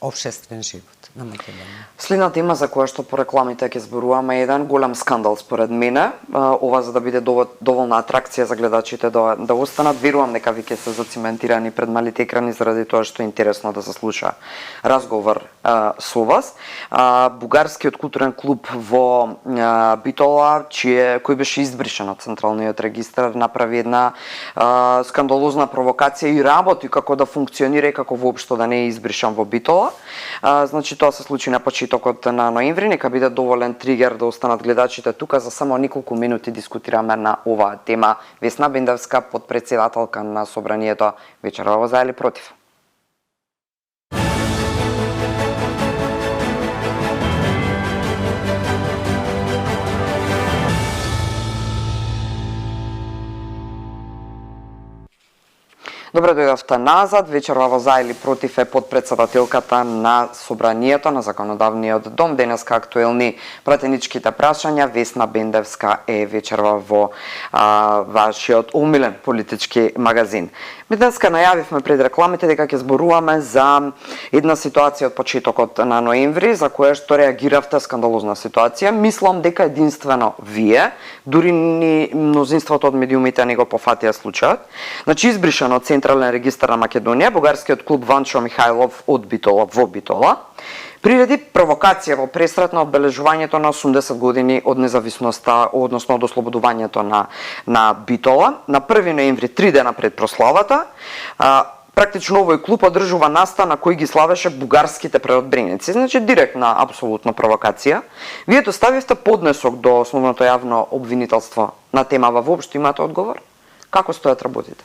општествен живот на Македонија. Следната тема за која што по рекламите ќе зборуваме е еден голем скандал според мене. Ова за да биде доволна атракција за гледачите да останат. Верувам дека ви ќе се зациментирани пред малите екрани заради тоа што е интересно да се слуша разговор со вас. Бугарскиот културен клуб во Битола, кој беше избришен од Централниот регистар, направи една скандалозна провокација и работи како да функционира и како воопшто да не е избришан во Битола. Значи тоа се случи на почетокот на ноември, нека биде доволен тригер да останат гледачите тука за само неколку минути дискутираме на оваа тема. Весна Бендевска, подпредседателка на собранието, вечерва за или против? Добре дојдовте назад. Вечерва во за или против е подпредседателката на собранието на Законодавниот дом. Денеска актуелни пратеничките прашања. Весна Бендевска е вечерва во вашиот омилен политички магазин. Ми денеска најавивме пред рекламите дека ќе зборуваме за една ситуација од почетокот на ноември, за која што реагиравте скандалозна ситуација. Мислам дека единствено вие, дури ни мнозинството од медиумите не го пофатија случајот. Значи, избришан од Централен регистар на Македонија, бугарскиот клуб Ванчо Михајлов од Битола во Битола приреди провокација во пресрет на одбележувањето на 80 години од независноста, односно од ослободувањето на Битола. На 1 ноември, 3 дена пред прославата, практично овој клуб одржува настан на кој ги славеше бугарските преодбреници. Значи, директна, апсолутно провокација. Вие доставивте поднесок до основното јавно обвинителство на темава. Воопшто имате одговор? Како стојат работите?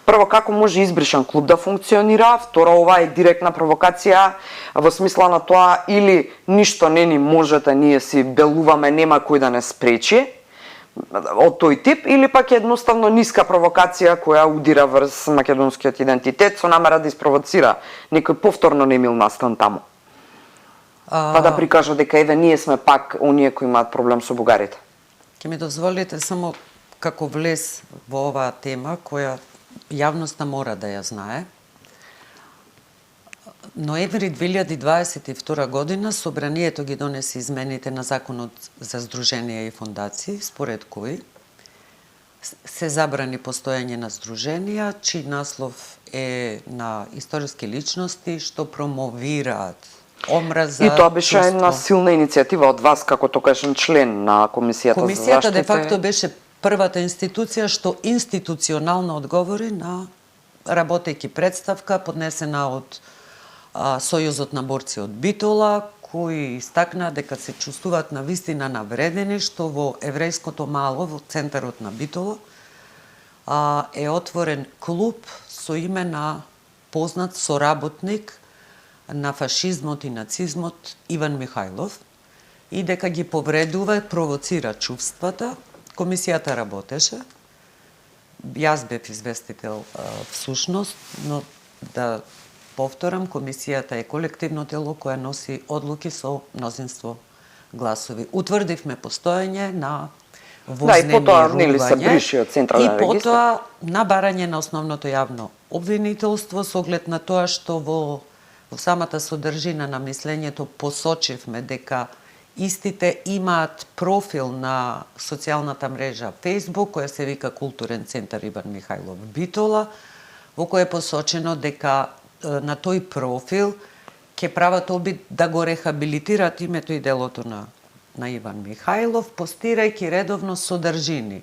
Прво, како може избришан клуб да функционира? Второ, ова е директна провокација во смисла на тоа или ништо не ни можете, ние си белуваме, нема кој да не спречи од тој тип, или пак едноставно ниска провокација која удира врз македонскиот идентитет со намера да испровоцира некој повторно немил настан таму. Па да прикажа дека еве ние сме пак оние кои имаат проблем со бугарите. Ќе ми дозволите само како влез во оваа тема која јавноста мора да ја знае. Ноември 2022 година собранието ги донесе измените на Законот за здруженија и фондации, според кои се забрани постојање на здруженија, чиј наслов е на историски личности што промовираат омраза. И тоа беше една силна иницијатива од вас како токашен член на Комисијата за заштита. Комисијата де факто беше првата институција што институционално одговори на работејќи представка поднесена од Сојузот на борци од Битола, кои истакна дека се чувствуваат на вистина навредени што во еврејското мало, во центарот на Битола, е отворен клуб со име на познат соработник на фашизмот и нацизмот Иван Михајлов и дека ги повредува, провоцира чувствата. Комисијата работеше. Јас бев известител всушност, но да повторам, комисијата е колективно тело кое носи одлуки со мнозинство гласови. Утврдивме постоење на вознемирување. Да, и потоа нели се бриши од Централен регистар. И потоа на барање на основното јавно обвинителство со оглед на тоа што во самата содржина на мислењето посочивме дека истите имаат профил на социјалната мрежа Facebook, која се вика Културен центар Иван Михајлов Битола, во кој е посочено дека на тој профил ќе прават обид да го рехабилитираат името и делото на Иван Михајлов, постирајќи редовно содржини,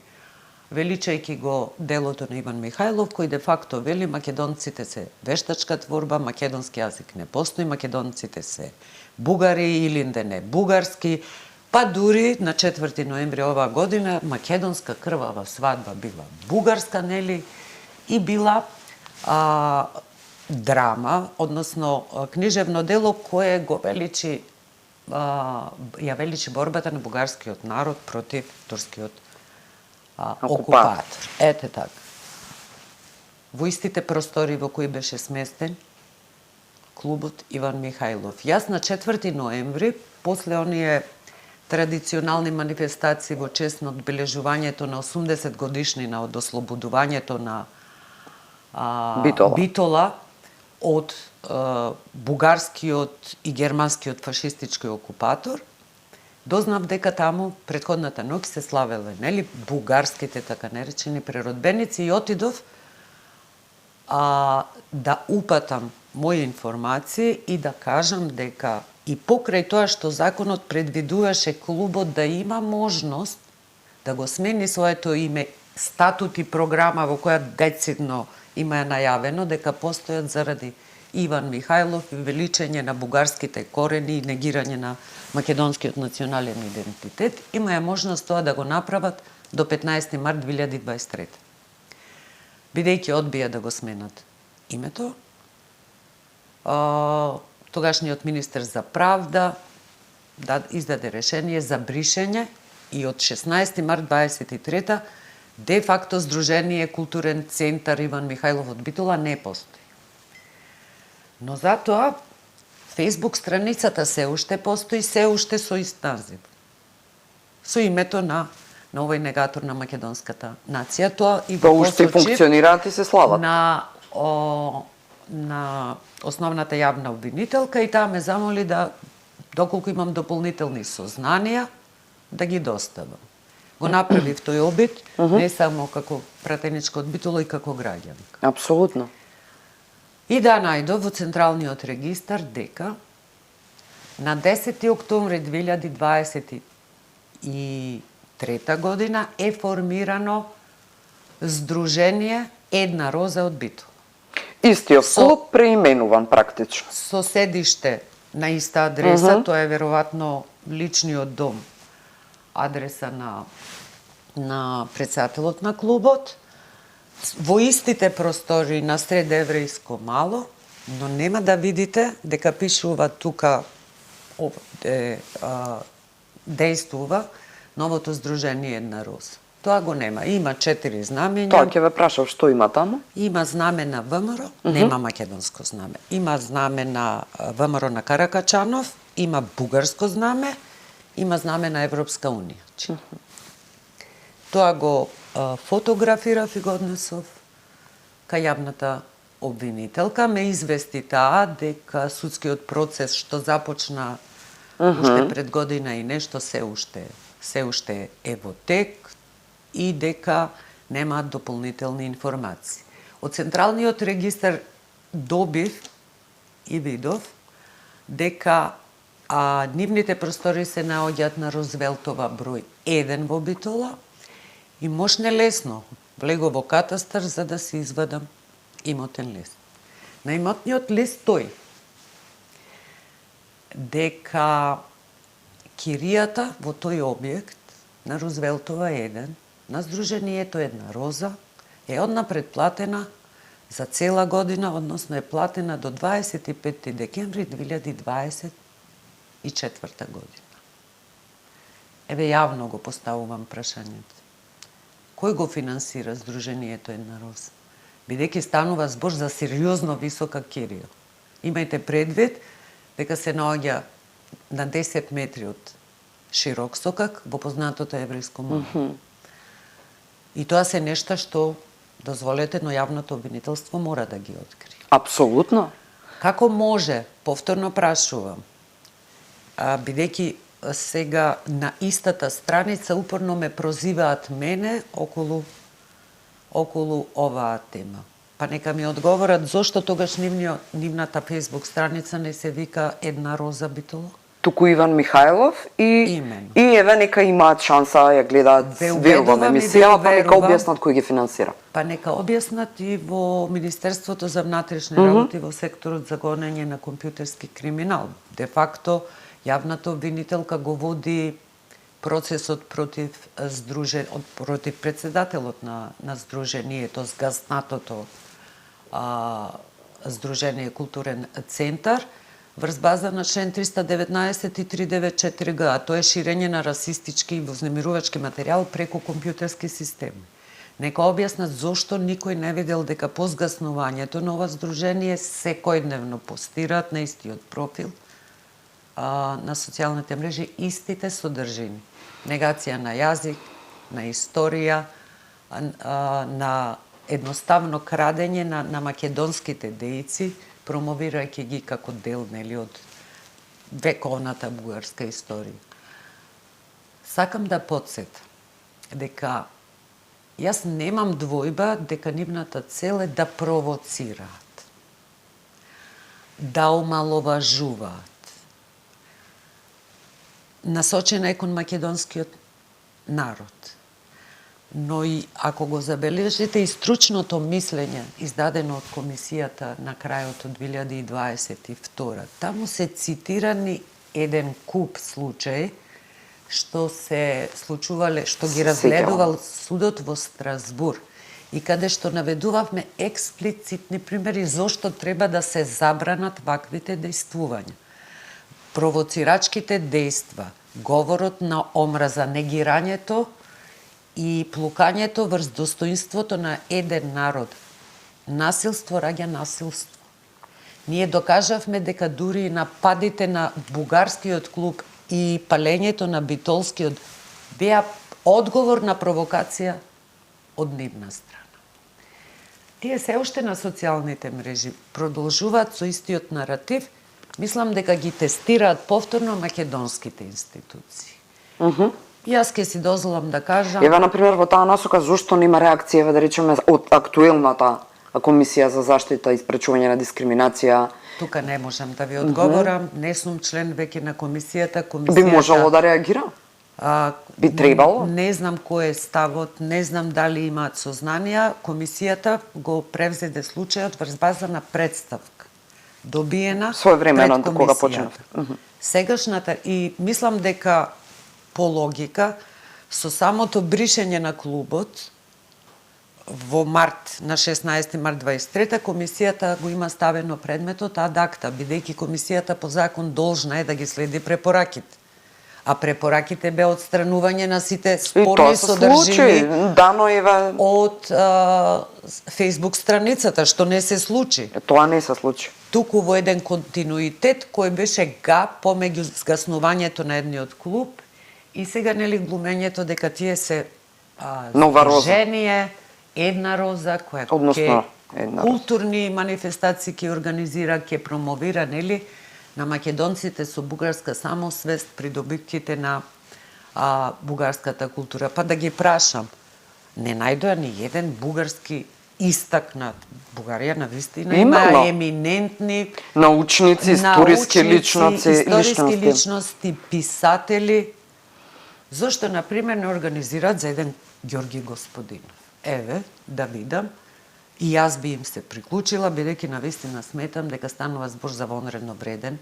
величајќи го делото на Иван Михајлов, кој де факто вели македонците се вештачка творба, македонски јазик не постои, македонците се бугари или не бугарски, па дури на 4 ноември оваа година македонска крвава свадба била бугарска, нели, и била драма, односно книжевно дело кое го величи, ја величи борбата на бугарскиот народ против турскиот окупатор. Ете така. Во истите простори во кои беше сместен клубот Иван Михајлов. Јас на 4 ноември, после оние традиционални манифестации во чест на одбележувањето на 80 годишнина од ослободувањето на Битола, од бугарскиот и германскиот фашистички окупатор, дознав дека таму претходната ноќ се славеле, нели, бугарските така наречени преродбеници и отидов да упатам мои информации и да кажам дека и покрај тоа што законот предвидуваше клубот да има можност да го смени своето име, статут и програма во која децидно има најавено дека постојат заради Иван Михајлов и величење на бугарските корени и негирање на македонскиот национален идентитет, има можност тоа да го направат до 15 март 2023. Бидејќи одбија да го сменат името, тогашниот министер за правда издаде решение за бришење и од 16 март 23 де факто Сдружение Културен центар Иван Михајлов од Битола не постои. Но затоа Facebook страницата се уште постои, се уште со ист назив. Со името на овој негатор на македонската нација. Тоа и го уште функционираат и се слават. На основната јавна обвинителка и таа ме замоли да, доколку имам дополнителни сознанија, да ги доставам. Го направив тој обид, не само како пратеничка од Битола и како граѓанка. Апсолутно. И да најдов во Централниот регистар дека на 10. октомври 2023 година е формирано Сдружение Една роза од Битола. Истиот клуб преименуван практично. Со седиште на иста адреса, тоа е веројатно личниот дом, адреса на председателот на клубот, во истите простори на Сред еврејско мало, но нема да видите дека пишува тука действува новото Сдружение Една роза. Тоа го нема. Има 4 знамења. Тоа ќе ве прашав што има таму? Има знаме на ВМРО, нема македонско знаме. Има знаме на ВМРО на Каракачанов, има бугарско знаме, има знаме на Европска унија. Тоа го фотографирав и го однесов кај јавната обвинителка. Ме извести таа дека судскиот процес што започна уште пред година и нешто се уште е во тек и дека немаат дополнителни информации. Од Централниот регистар добив и видов дека нивните простори се наоѓаат на Розвелтова број 1 во Битола и можне лесно влего во катастар за да се извадам имотен лист. На имотниот лист стои дека киријата во тој објект на Розвелтова 1 на Сдружението Една роза е одна предплатена за цела година, односно е платена до 25 декември 2024 година. Еве јавно го поставувам прашањето. Кој го финансира Сдружението Една роза? Бидејќи станува збор за сериозно висока кирија. Имајте предвид дека се наоѓа на 10 метри од широк сокак во познатото еврејско мало. И тоа се нешта што, дозволете, но јавното обвинителство мора да ги открие. Апсолутно. Како може, повторно прашувам, бидејќи сега на истата страница упорно ме прозиваат мене околу оваа тема. Па нека ми одговорат зошто тогаш нивната Facebook страница не се вика Една роза Битола? Туку Иван Михајлов и еве нека имаат шанса ја гледаат верувам емисија, па нека објаснат кој ги финансира. Па нека објаснат и во Министерството за внатрешни работи во секторот за гонење на компјутерски криминал. Де факто јавната обвинителка го води процесот против претседателот на Сдружението, згаснатото Сдружение Културен центар, врз база на член 319 и 394г, а тоа е ширење на расистички и вознемирувачки материјал преку компјутерски системи. Нека објаснат зошто никој не видел дека по згаснувањето на ова Сдружение секојдневно постираат на истиот профил на социјалните мрежи истите содржини. Негација на јазик, на историја, на едноставно крадење на македонските дејци, промовирајќи ги како дел, нели, од вековната бугарска историја. Сакам да потсетам дека јас немам двојба дека нивната цел е да провоцираат, да омаловажуваат. Насочена е кон македонскиот народ. Но и ако го забележите и стручното мислење издадено од комисијата на крајот од 2022, таму се цитирани еден куп случаи што се случувале, што ги разгледувал судот во Страсбур и каде што наведувавме експлицитни примери зошто треба да се забранат ваквите дејствувања. Провоцирачките дејства, говорот на омраза, негирањето и плукањето врз достоинството на еден народ. Насилство раѓа насилство. Ние докажавме дека дури и нападите на бугарскиот клуб и палењето на битолскиот беа одговор на провокација од нивна страна. Тие се уште на социјалните мрежи продолжуваат со истиот наратив, мислам дека ги тестираат повторно македонските институции. Јас ке си дозволам да кажам... Еве, например, во таа насока, зошто нема реакција, еве да речеме, од актуелната Комисија за заштита и спречување на дискриминација? Тука не можам да ви одговорам, не сум член веќе на комисијата. Би можело да реагира? Би требало? Не знам кој е ставот, не знам дали имаат сознанија. Комисијата го превзеде случајот врз база на представка добиена своевремено пред кога комисијата. почнавте. Сегашната, и мислам дека по логика со самото бришење на клубот во март, на 16 март 23 комисијата го има ставено предметот ад акта, бидејќи комисијата по закон должна е да ги следи препораките. А препораките беа отстранување на сите спорни содржини дано еве од Facebook страницата, што не се случи. Тоа не се случи. Туку во еден континуитет кој беше помеѓу згаснувањето на едниот клуб и сега нели глумењето дека тие се Нова роза. Жение, една роза која Односно, културни манифестации ќе организира, ќе промовира, нели, на македонците со бугарска самосвест, придобивките на бугарската култура. Па да ги прашам, не најдоа ни еден бугарски истакнат. Бугарија на вистина има еминентни научници, историски личности, писатели. Зошто, например, не организираат за еден Ѓорги Господинов? Еве, да видам. И јас би им се приклучила, бидејќи навистина сметам дека станува збор за вонредно вреден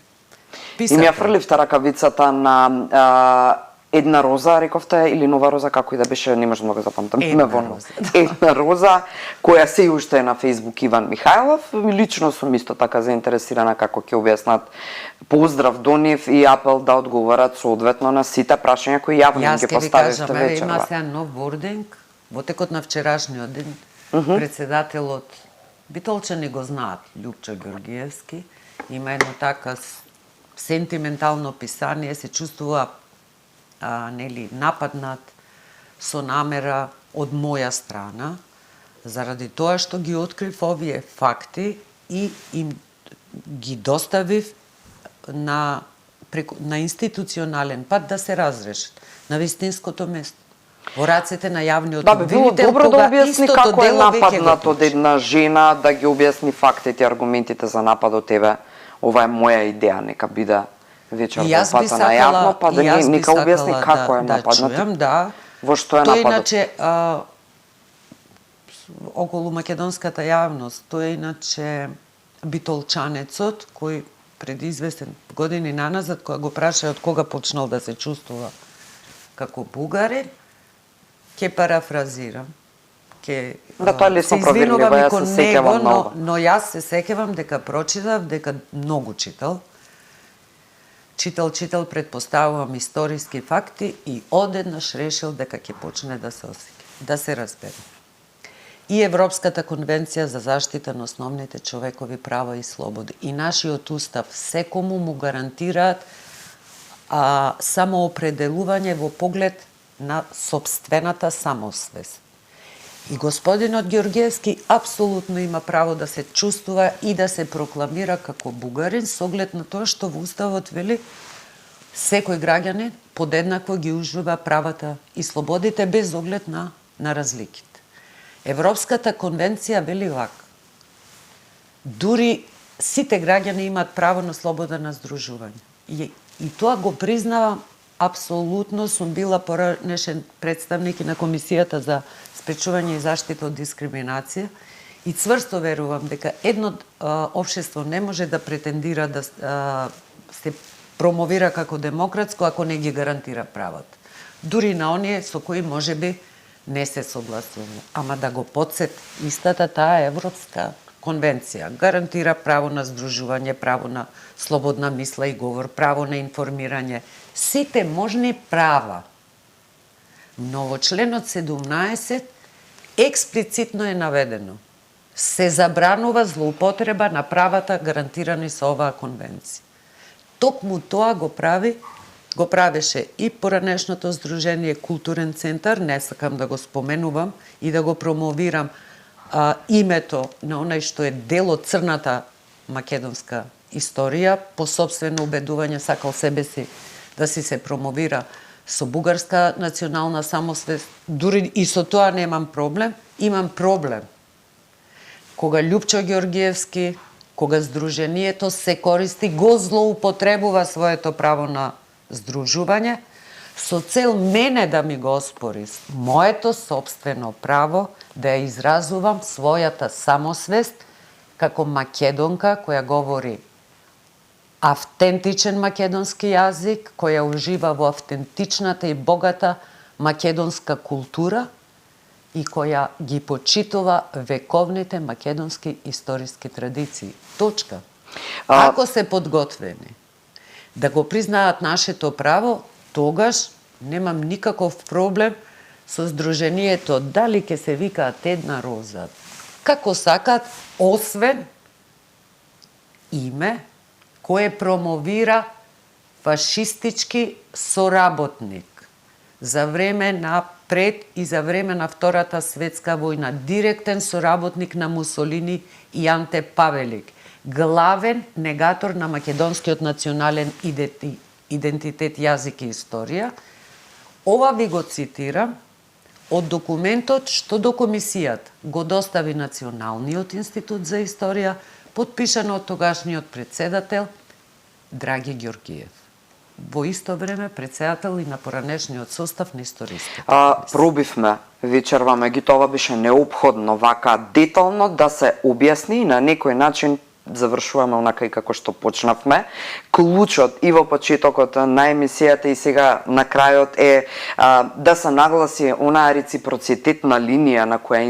писател. И ми ја фрливте ракавицата на една роза, рековте, или нова роза, како и да беше, не можам да го запамтам. Една роза, која се уште е на Фејсбук Иван Михајлов. Лично сум исто така заинтересирана како ќе објаснат поздрав до нив и апел да одговорат соодветно на сите прашања кои јавно ги поставивте вечерва. Јас ќе ви кажам, има сега нов вординг, во текот на вчерашниот ден, председателот, битолчани го знаат, Љупчо Ѓоргиевски, има едно така сентиментално писание, се чувствува нели нападнат со намера од моја страна, заради тоа што ги открив овие факти и им ги доставив на институционален пат да се разрешат на вистинското место. Во рацете на јавниот обвинител, било добро да објасни како е нападнат од една жена, да ги објасни фактите и аргументите за нападот. Еве, ова е моја идеја, нека биде вечер во пата на јавно, па да нека објасни како е нападнат. Во што е нападот? Тоа иначе околу македонската јавност, тоа е иначе битолчанецот кој пред известен години наназад, кога го праша од кога почнал да се чувствува како бугарин, ќе парафразирам, ќе се извинувам и кон него, но јас се сеќавам дека прочитав, дека многу читал, предпоставувам историски факти и одеднаш решил дека ќе почне да се осеќа, да се разбере. И Европската конвенција за заштита на основните човекови права и слободи и нашиот устав секому му гарантираат самоопределување во поглед на сопствената самосвест. И господинот Георгиевски апсолутно има право да се чувствува и да се прокламира како бугарин, со оглед на тоа што во Уставот вели секој граѓанин подеднакво ги ужива правата и слободите без оглед на разликите. Европската конвенција вели вака: дури сите граѓани имаат право на слобода на здружување. И тоа го признавам апсолутно. Сум била поранешен представник и на Комисијата за спречување и заштита од дискриминација и цврсто верувам дека едно општество не може да претендира да се промовира како демократско ако не ги гарантира правата. Дури на оние со кои можеби не се согласуваме. Ама да го подсет, истата таа Европска конвенција гарантира право на здружување, право на слободна мисла и говор, право на информирање, сите можни права. Но во членот 17 експлицитно е наведено: се забранува злоупотреба на правата гарантирани со оваа конвенција. Токму тоа го правеше и поранешното здружение Културен центар, не сакам да го споменувам и да го промовирам името на онај што е дел од црната македонска историја, по собствено убедување сакал себе си да си се промовира со бугарска национална самосвест. Дури и со тоа немам проблем. Имам проблем кога Љупчо Георгиевски, кога здружението се користи, го злоупотребува своето право на здружување со цел мене да ми го оспори моето собствено право да ја изразувам својата самосвест како македонка која говори автентичен македонски јазик, која ужива во автентичната и богата македонска култура и која ги почитува вековните македонски историски традиции. Точка. Ако се подготвени да го признаат нашето право, тогаш немам никаков проблем со здружението дали ќе се викаат Една роза, како сакат, освен име кое промовира фашистички соработник за време на пред и за време на Втората светска војна, директен соработник на Мусолини и Анте Павелик, главен негатор на македонскиот национален идентитет, јазик и историја. Ова ви го цитирам од документот што до комисијата го достави Националниот институт за историја, подпишано од тогашниот председател Драги Георгиев. Во исто време председател и на поранешниот состав на историската. Пробивме вечерва, меѓутоа беше неопходно вака детално да се објасни и на некој начин завршуваме онака и како што почнавме. Клучот и во почетокот на емисијата и сега на крајот е да се нагласи онаа реципроцитетна линија на која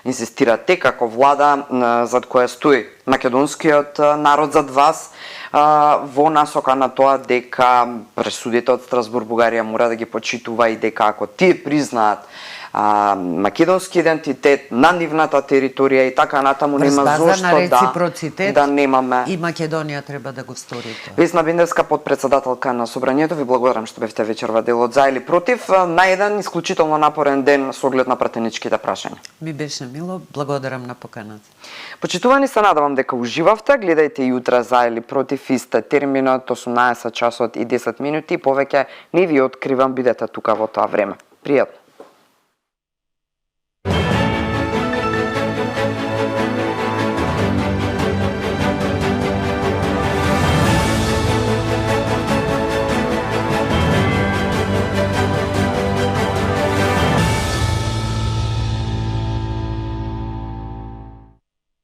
инсистирате како влада, зад која стои македонскиот народ зад вас, во насока на тоа дека пресудите од Страсбург Бугарија мора да ги почитува и дека ако тие признаат македонски идентитет на нивната територија и така натаму, нема зошто да немаме. И Македонија треба да го стори тоа. Весна Биндевска, подпредседателка на Собранието, ви благодарам што бевте вечерва дел од За или против на еден исклучително напорен ден со оглед на пратеничките прашања. Ми беше мило, благодарам на поканата. Почитувани, се надевам дека уживавте. Гледајте јутре За или против исте терминот 18 часот и 10 минути. Повеќе не ви откривам, бидете тука во тоа време. Пријатно.